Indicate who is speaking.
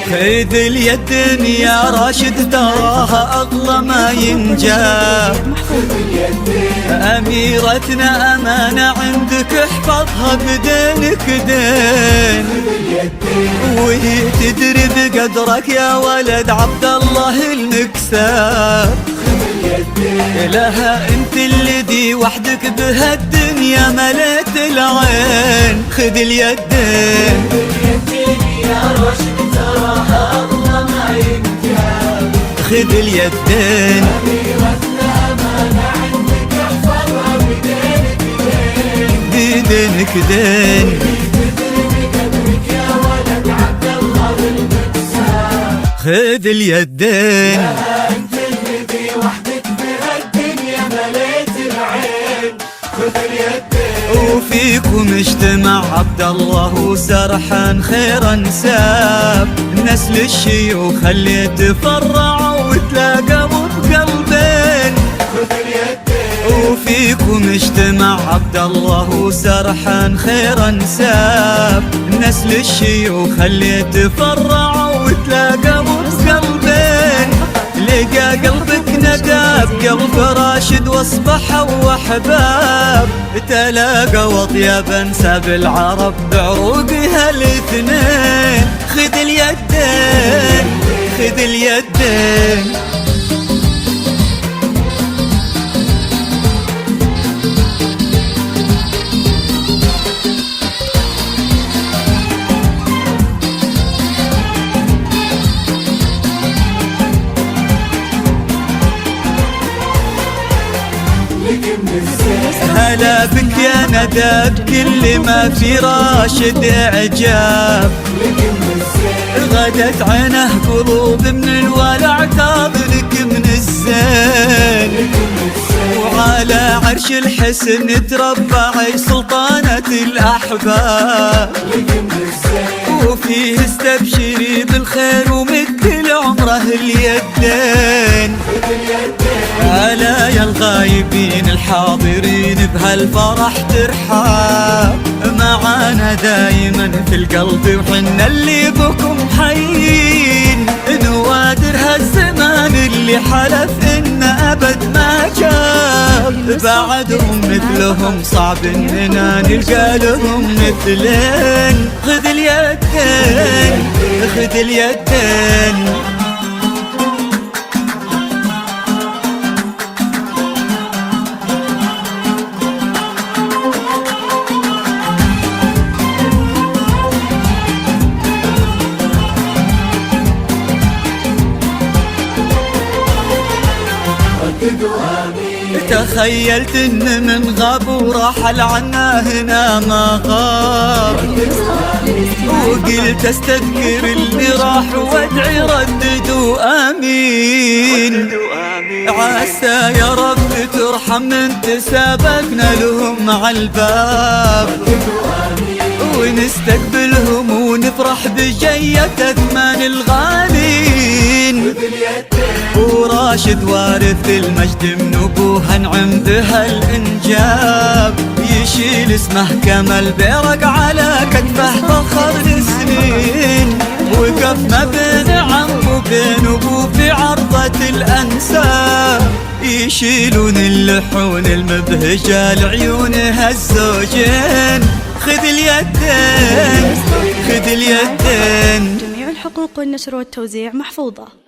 Speaker 1: خذ اليدين يا راشد تراها أغلى ما ينجاب. أميرتنا أمانة عندك احفظها بدينك دين، وهي تدري بقدرك يا ولد عبد الله المكساب. لها انت الذي وحدك بهالدنيا مليت العين. خذ اليدين يا راشد تراها أغلى ما ينجاب. خذ اليدين أميرتنا أمانة عندك احفظها بدينك دين، بدينك دين. يا ولد عبد الله المكساب. خذ اليدين انت الذي وحدك بهالدنيا مليت العين. خذ اليدين وفيكم اجتمع عبد الله وسرحان خيرا ساب. نسل الشيوخ اللي تفرعوا وتلاقوا بقلبين. خذ اليدين وفيكم اجتمع عبد الله وسرحان خيرا ساب. نسل الشيوخ اللي تفرعوا وتلاقوا بقلبين. لقى قلبك نداب قلب راشد واصبحوا احباب. تلاقوا اطيب انساب العرب بعروقها الاثنين. خذ اليدين خذ اليدين هلا بك يا ندى بكل ما في راشد اعجاب. غدت عينه قلوب من الولع تاظلك من الزين. وعلى عرش الحسن تربع سلطانة الأحباب. وفيه استبشري بالخير ومد عمره اليدين. ألا يا الغايبين الحاضرين بهالفرح ترحاب. معانا دايما في القلب وحنا اللي بكم حيين. نوادر هالزمان اللي حلف إن أبد ما جاب. بعدهم مثلهم صعب إننا نلقى لهم مثلين. خذ اليدين خذ اليدين تخيلت ان من غاب ورحل عنا هنا ما غاب. وقلت استذكر اللي راح وادعي رددوا امين. عسى يا رب ترحم من تسابقنا لهم عالباب. ونستقبلهم ونفرح بجية اثمان الغالين. وراشد وارث المجد من ابوها نعم بها الانجاب. يشيل اسمه كما البرق على كتفه فخر السنين. وقف ما بين عم وبين ابوه في عرضة الانساب. يشيلون اللحون المبهجة لعيونها الزوجين. خذ اليدين خذ اليدين.
Speaker 2: جميع الحقوق والنشر والتوزيع محفوظة.